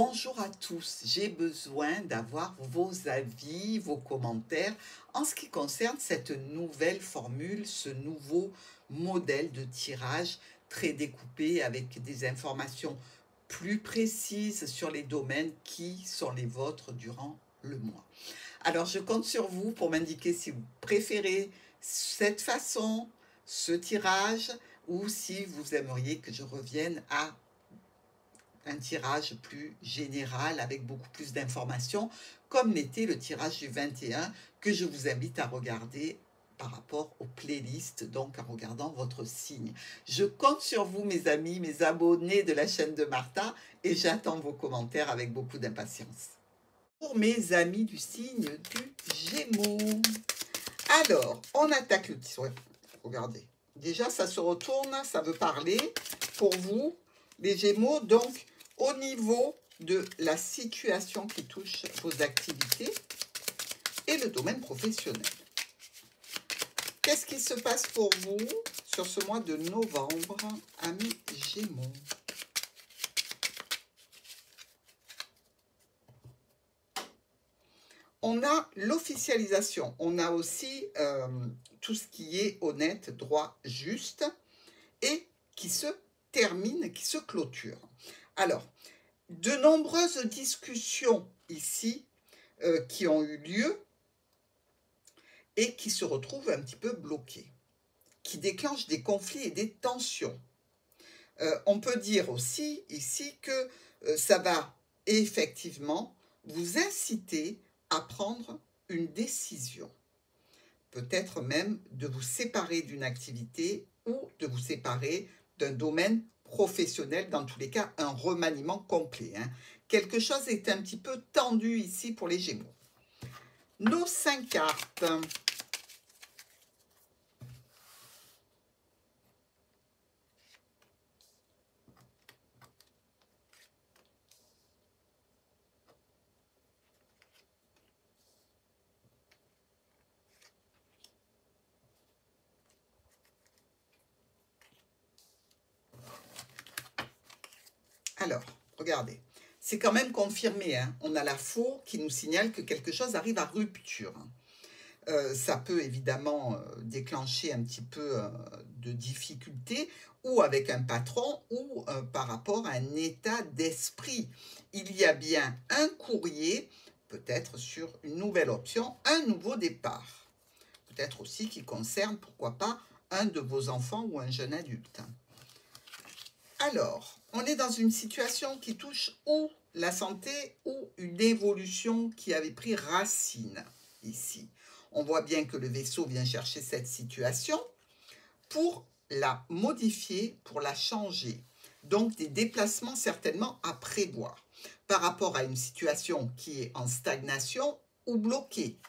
Bonjour à tous, j'ai besoin d'avoir vos avis, vos commentaires en ce qui concerne cette nouvelle formule, ce nouveau modèle de tirage très découpé avec des informations plus précises sur les domaines qui sont les vôtres durant le mois. Alors je compte sur vous pour m'indiquer si vous préférez cette façon, ce tirage, ou si vous aimeriez que je revienne à un tirage plus général avec beaucoup plus d'informations, comme l'était le tirage du 21 que je vous invite à regarder par rapport aux playlists, donc en regardant votre signe. Je compte sur vous, mes amis, mes abonnés de la chaîne de Martha, et j'attends vos commentaires avec beaucoup d'impatience. Pour mes amis du signe du Gémeaux, alors, on attaque le tirage. Regardez, déjà ça se retourne, ça veut parler pour vous, les Gémeaux, donc au niveau de la situation qui touche vos activités et le domaine professionnel. Qu'est-ce qui se passe pour vous sur ce mois de novembre, amis Gémeaux? On a l'officialisation, on a aussi tout ce qui est honnête, droit, juste, et qui se termine, qui se clôture. Alors, de nombreuses discussions ici qui ont eu lieu et qui se retrouvent un petit peu bloquées, qui déclenchent des conflits et des tensions. On peut dire aussi ici que ça va effectivement vous inciter à prendre une décision. Peut-être même de vous séparer d'une activité ou de vous séparer d'un domaine professionnel, dans tous les cas, un remaniement complet. Quelque chose est un petit peu tendu ici pour les Gémeaux. Nos 5 cartes. Alors, regardez, c'est quand même confirmé. On a la four qui nous signale que quelque chose arrive à rupture. Ça peut évidemment déclencher un petit peu de difficultés, ou avec un patron, ou par rapport à un état d'esprit. Il y a bien un courrier, peut-être sur une nouvelle option, un nouveau départ. Peut-être aussi qui concerne, pourquoi pas, un de vos enfants ou un jeune adulte. Alors, on est dans une situation qui touche ou la santé ou une évolution qui avait pris racine ici. On voit bien que le vaisseau vient chercher cette situation pour la modifier, pour la changer. Donc, des déplacements certainement à prévoir par rapport à une situation qui est en stagnation ou bloquée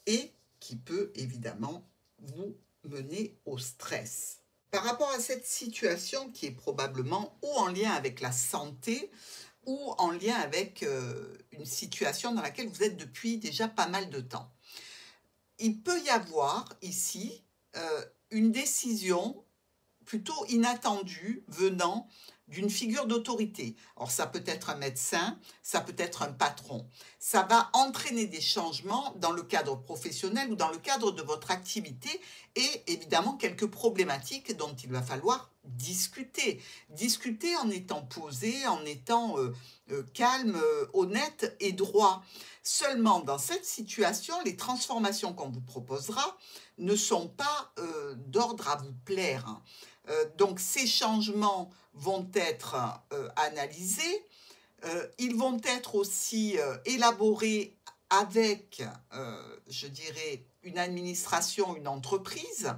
et qui peut évidemment vous mener au stress. Par rapport à cette situation qui est probablement ou en lien avec la santé ou en lien avec une situation dans laquelle vous êtes depuis déjà pas mal de temps. Il peut y avoir ici une décision plutôt inattendue venant d'une figure d'autorité. Alors ça peut être un médecin, ça peut être un patron. Ça va entraîner des changements dans le cadre professionnel ou dans le cadre de votre activité et évidemment quelques problématiques dont il va falloir discuter. Discuter en étant posé, en étant calme, honnête et droit. Seulement dans cette situation, les transformations qu'on vous proposera ne sont pas d'ordre à vous plaire. Donc ces changements vont être analysés, ils vont être aussi élaborés avec, je dirais, une administration, une entreprise,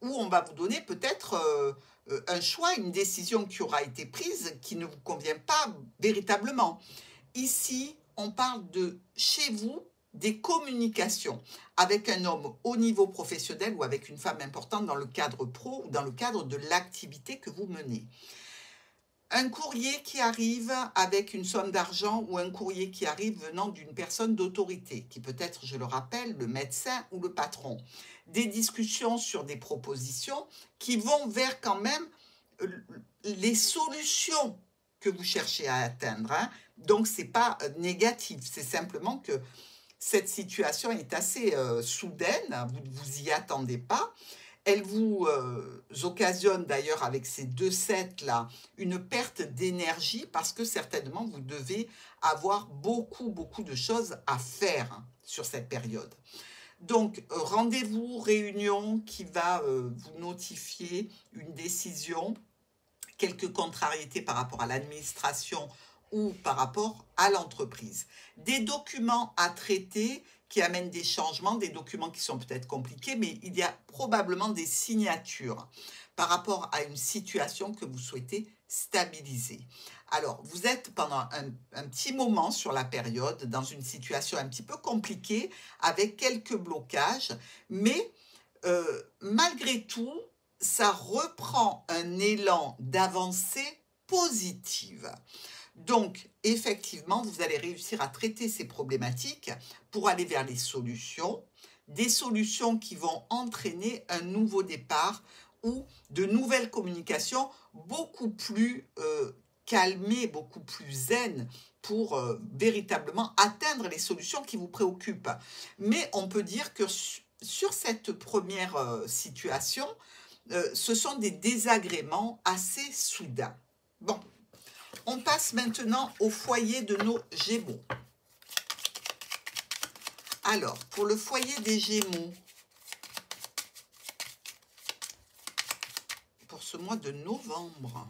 où on va vous donner peut-être un choix, une décision qui aura été prise qui ne vous convient pas véritablement. Ici, on parle de chez vous, des communications avec un homme au niveau professionnel ou avec une femme importante dans le cadre pro ou dans le cadre de l'activité que vous menez. Un courrier qui arrive avec une somme d'argent ou un courrier qui arrive venant d'une personne d'autorité, qui peut être, je le rappelle, le médecin ou le patron. Des discussions sur des propositions qui vont vers quand même les solutions que vous cherchez à atteindre, hein. Donc, ce n'est pas négatif, c'est simplement que cette situation est assez soudaine, vous ne vous y attendez pas. Elle vous occasionne d'ailleurs avec ces 2 sets-là une perte d'énergie parce que certainement vous devez avoir beaucoup de choses à faire sur cette période. Donc, rendez-vous, réunion qui va vous notifier une décision, quelques contrariétés par rapport à l'administration ou par rapport à l'entreprise. Des documents à traiter qui amènent des changements, des documents qui sont peut-être compliqués, mais il y a probablement des signatures par rapport à une situation que vous souhaitez stabiliser. Alors, vous êtes pendant un petit moment sur la période dans une situation un petit peu compliquée avec quelques blocages, mais malgré tout, ça reprend un élan d'avancée positive. Donc, effectivement, vous allez réussir à traiter ces problématiques pour aller vers les solutions, des solutions qui vont entraîner un nouveau départ ou de nouvelles communications beaucoup plus calmées, beaucoup plus zen pour véritablement atteindre les solutions qui vous préoccupent. Mais on peut dire que sur cette première situation, ce sont des désagréments assez soudains. Bon, on passe maintenant au foyer de nos Gémeaux. Alors, pour le foyer des Gémeaux, pour ce mois de novembre,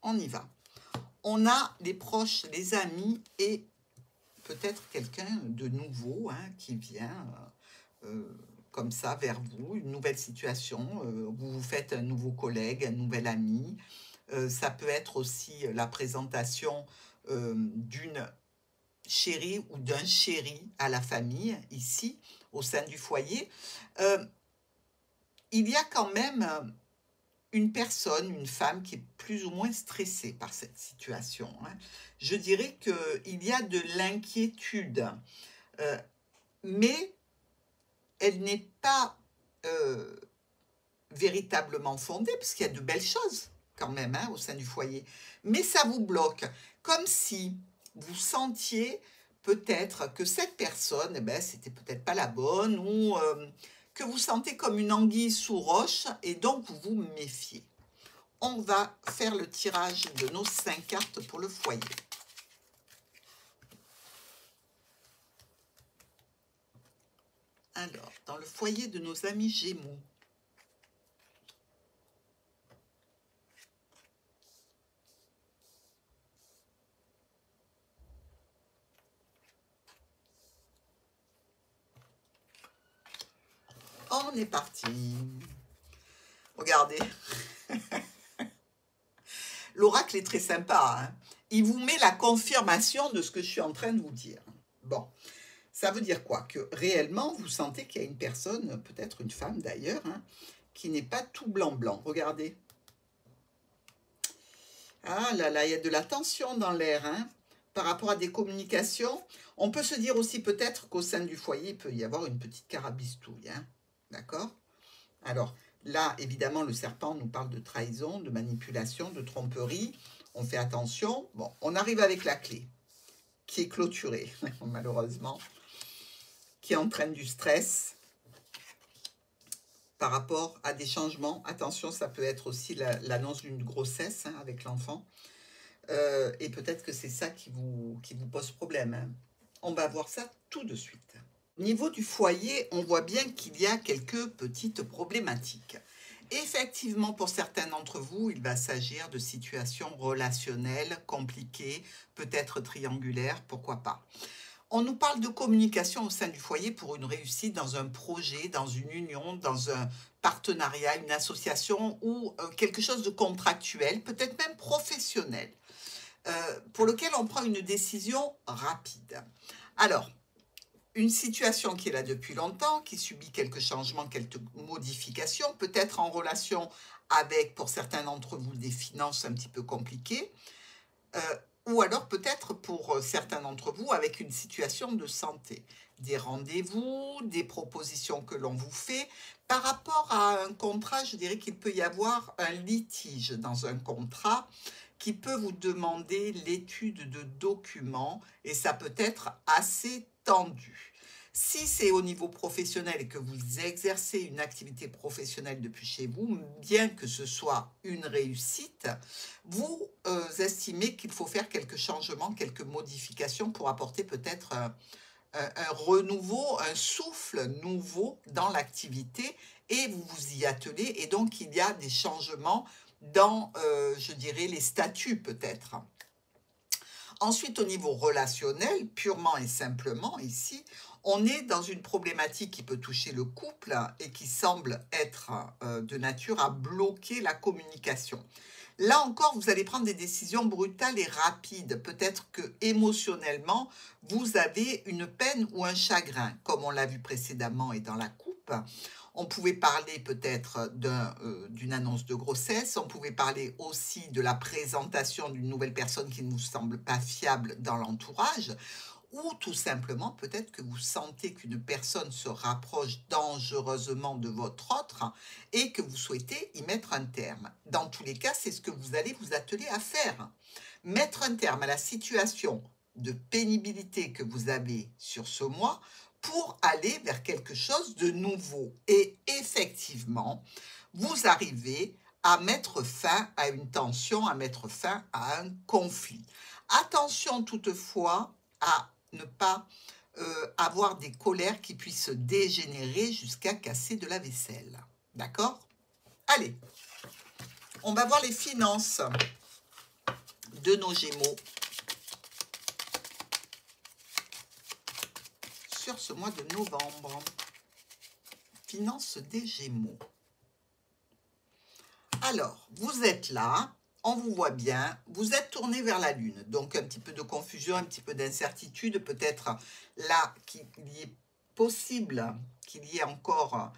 on y va. On a les proches, les amis et peut-être quelqu'un de nouveau qui vient comme ça vers vous, une nouvelle situation. Vous vous faites un nouveau collègue, un nouvel ami. Ça peut être aussi la présentation d'une chérie ou d'un chéri à la famille, ici, au sein du foyer. Il y a quand même une personne, une femme qui est plus ou moins stressée par cette situation. Je dirais qu'il y a de l'inquiétude, mais elle n'est pas véritablement fondée, parce qu'il y a de belles choses quand même au sein du foyer. Mais ça vous bloque, comme si vous sentiez peut-être que cette personne, c'était peut-être pas la bonne, ou que vous sentez comme une anguille sous roche, et donc vous vous méfiez. On va faire le tirage de nos 5 cartes pour le foyer. Alors, dans le foyer de nos amis Gémeaux, on est parti. Regardez. L'oracle est très sympa. Il vous met la confirmation de ce que je suis en train de vous dire. Bon, ça veut dire quoi? Que réellement, vous sentez qu'il y a une personne, peut-être une femme d'ailleurs, qui n'est pas tout blanc-blanc. Regardez. Ah là là, il y a de la tension dans l'air, par rapport à des communications. On peut se dire aussi peut-être qu'au sein du foyer, il peut y avoir une petite carabistouille. D'accord? Alors, là, évidemment, le serpent nous parle de trahison, de manipulation, de tromperie. On fait attention. Bon, on arrive avec la clé, qui est clôturée, malheureusement, qui entraîne du stress par rapport à des changements. Attention, ça peut être aussi l'annonce d'une grossesse avec l'enfant. Et peut-être que c'est ça qui vous pose problème. On va voir ça tout de suite. Au niveau du foyer, on voit bien qu'il y a quelques petites problématiques. Effectivement, pour certains d'entre vous, il va s'agir de situations relationnelles compliquées, peut-être triangulaires, pourquoi pas. On nous parle de communication au sein du foyer pour une réussite dans un projet, dans une union, dans un partenariat, une association ou quelque chose de contractuel, peut-être même professionnel, pour lequel on prend une décision rapide. Alors, une situation qui est là depuis longtemps, qui subit quelques changements, quelques modifications, peut-être en relation avec, pour certains d'entre vous, des finances un petit peu compliquées, ou alors peut-être pour certains d'entre vous avec une situation de santé. Des rendez-vous, des propositions que l'on vous fait par rapport à un contrat, je dirais qu'il peut y avoir un litige dans un contrat qui peut vous demander l'étude de documents et ça peut être assez tendu. Si c'est au niveau professionnel et que vous exercez une activité professionnelle depuis chez vous, bien que ce soit une réussite, vous estimez qu'il faut faire quelques changements, quelques modifications pour apporter peut-être un renouveau, un souffle nouveau dans l'activité et vous vous y attelez et donc il y a des changements dans, je dirais, les statuts peut-être. Ensuite, au niveau relationnel, purement et simplement, ici, on est dans une problématique qui peut toucher le couple et qui semble être de nature à bloquer la communication. Là encore, vous allez prendre des décisions brutales et rapides. Peut-être que émotionnellement, vous avez une peine ou un chagrin, comme on l'a vu précédemment et dans la coupe. On pouvait parler peut-être d'une annonce de grossesse, on pouvait parler aussi de la présentation d'une nouvelle personne qui ne vous semble pas fiable dans l'entourage, ou tout simplement peut-être que vous sentez qu'une personne se rapproche dangereusement de votre autre et que vous souhaitez y mettre un terme. Dans tous les cas, c'est ce que vous allez vous atteler à faire. Mettre un terme à la situation de pénibilité que vous avez sur ce mois pour aller vers quelque chose de nouveau. Et effectivement, vous arrivez à mettre fin à une tension, à mettre fin à un conflit. Attention toutefois à ne pas avoir des colères qui puissent se dégénérer jusqu'à casser de la vaisselle. D'accord? Allez, on va voir les finances de nos Gémeaux sur ce mois de novembre. Finances des Gémeaux. Alors, vous êtes là, on vous voit bien, vous êtes tourné vers la Lune, donc un petit peu de confusion, un petit peu d'incertitude, peut-être là qu'il y est possible qu'il y ait encore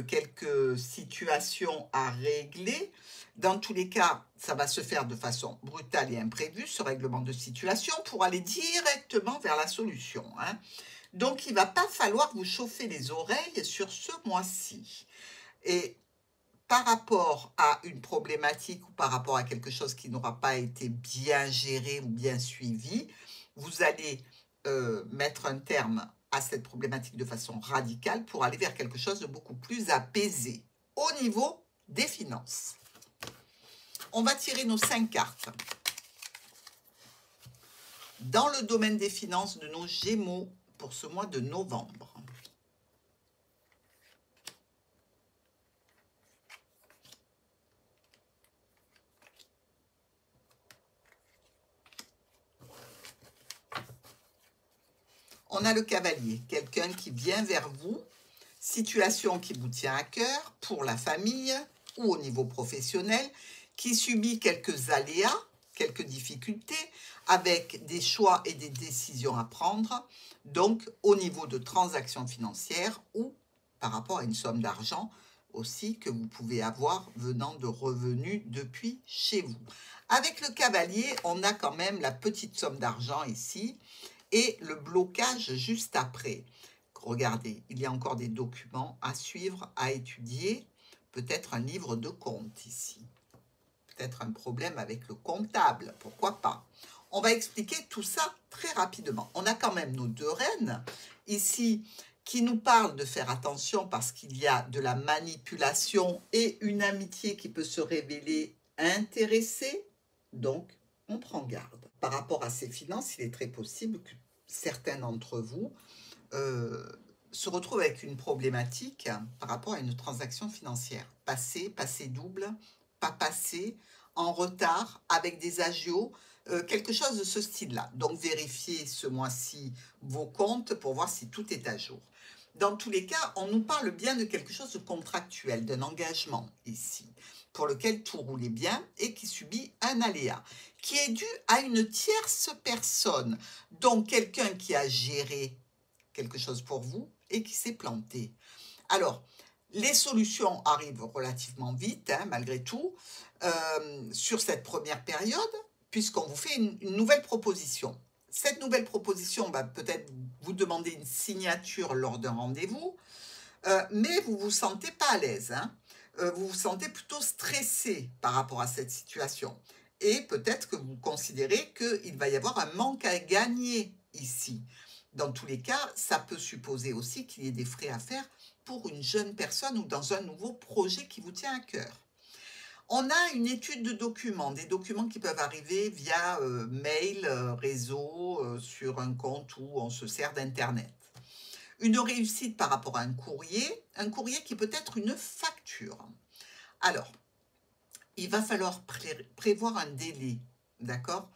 quelques situations à régler. Dans tous les cas, ça va se faire de façon brutale et imprévue, ce règlement de situation, pour aller directement vers la solution. Donc, il ne va pas falloir vous chauffer les oreilles sur ce mois-ci. Et par rapport à une problématique ou par rapport à quelque chose qui n'aura pas été bien géré ou bien suivi, vous allez mettre un terme à cette problématique de façon radicale pour aller vers quelque chose de beaucoup plus apaisé au niveau des finances. On va tirer nos 5 cartes. Dans le domaine des finances de nos Gémeaux pour ce mois de novembre. On a le cavalier, quelqu'un qui vient vers vous, situation qui vous tient à cœur pour la famille ou au niveau professionnel, qui subit quelques aléas, quelques difficultés, avec des choix et des décisions à prendre, donc au niveau de transactions financières ou par rapport à une somme d'argent aussi que vous pouvez avoir venant de revenus depuis chez vous. Avec le cavalier, on a quand même la petite somme d'argent ici, et le blocage juste après. Regardez, il y a encore des documents à suivre, à étudier, peut-être un livre de compte ici, peut-être un problème avec le comptable, pourquoi pas. On va expliquer tout ça très rapidement. On a quand même nos 2 reines ici qui nous parlent de faire attention parce qu'il y a de la manipulation et une amitié qui peut se révéler intéressée, donc on prend garde. Par rapport à ces finances, il est très possible que certains d'entre vous se retrouvent avec une problématique par rapport à une transaction financière. Passé, passé double, pas passé, en retard, avec des agios, quelque chose de ce style-là. Donc, vérifiez ce mois-ci vos comptes pour voir si tout est à jour. Dans tous les cas, on nous parle bien de quelque chose de contractuel, d'un engagement ici, pour lequel tout roulait bien et qui subit un aléa, qui est dû à une tierce personne, donc quelqu'un qui a géré quelque chose pour vous et qui s'est planté. Alors, les solutions arrivent relativement vite, malgré tout, sur cette première période, puisqu'on vous fait une nouvelle proposition. Cette nouvelle proposition va peut-être vous demander une signature lors d'un rendez-vous. mais vous ne vous sentez pas à l'aise, hein. Vous vous sentez plutôt stressé par rapport à cette situation. Et peut-être que vous considérez qu'il va y avoir un manque à gagner ici. Dans tous les cas, ça peut supposer aussi qu'il y ait des frais à faire pour une jeune personne ou dans un nouveau projet qui vous tient à cœur. On a une étude de documents, des documents qui peuvent arriver via mail, réseau, sur un compte où on se sert d'internet. Une réussite par rapport à un courrier qui peut être une facture. Alors, il va falloir prévoir un délai, d'accord?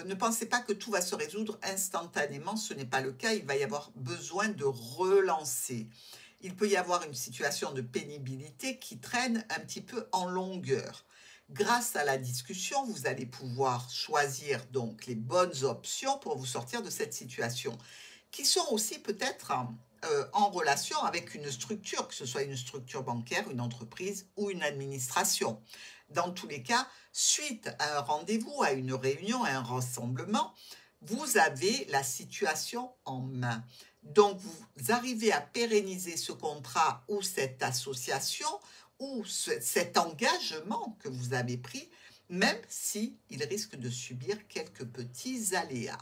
Ne pensez pas que tout va se résoudre instantanément, ce n'est pas le cas, il va y avoir besoin de relancer. Il peut y avoir une situation de pénibilité qui traîne un petit peu en longueur. Grâce à la discussion, vous allez pouvoir choisir donc les bonnes options pour vous sortir de cette situation, qui sont aussi peut-être en relation avec une structure, que ce soit une structure bancaire, une entreprise ou une administration. Dans tous les cas, suite à un rendez-vous, à une réunion, à un rassemblement, vous avez la situation en main. Donc, vous arrivez à pérenniser ce contrat ou cette association ou cet engagement que vous avez pris, même s'il risque de subir quelques petits aléas.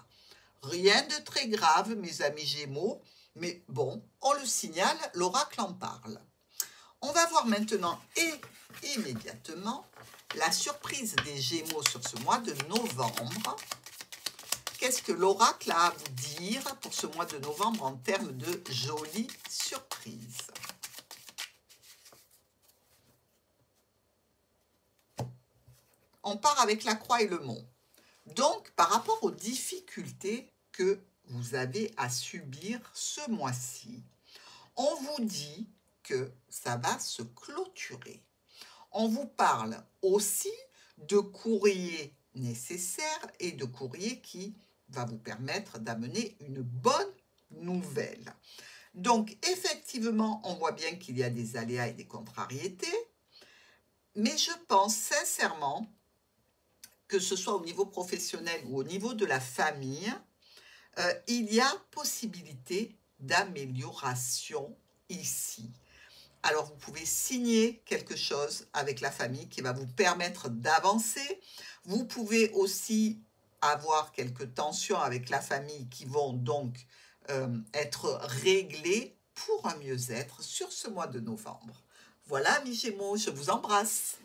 Rien de très grave, mes amis Gémeaux, mais bon, on le signale, l'oracle en parle. On va voir maintenant et immédiatement la surprise des Gémeaux sur ce mois de novembre. Qu'est-ce que l'oracle a à vous dire pour ce mois de novembre en termes de jolies surprises? On part avec la croix et le mont. Donc, par rapport aux difficultés que vous avez à subir ce mois-ci, on vous dit que ça va se clôturer. On vous parle aussi de courrier nécessaire et de courrier qui va vous permettre d'amener une bonne nouvelle. Donc, effectivement, on voit bien qu'il y a des aléas et des contrariétés, mais je pense sincèrement que ce soit au niveau professionnel ou au niveau de la famille, il y a possibilité d'amélioration ici. Alors, vous pouvez signer quelque chose avec la famille qui va vous permettre d'avancer. Vous pouvez aussi avoir quelques tensions avec la famille qui vont donc être réglées pour un mieux-être sur ce mois de novembre. Voilà, mes Gémeaux, je vous embrasse.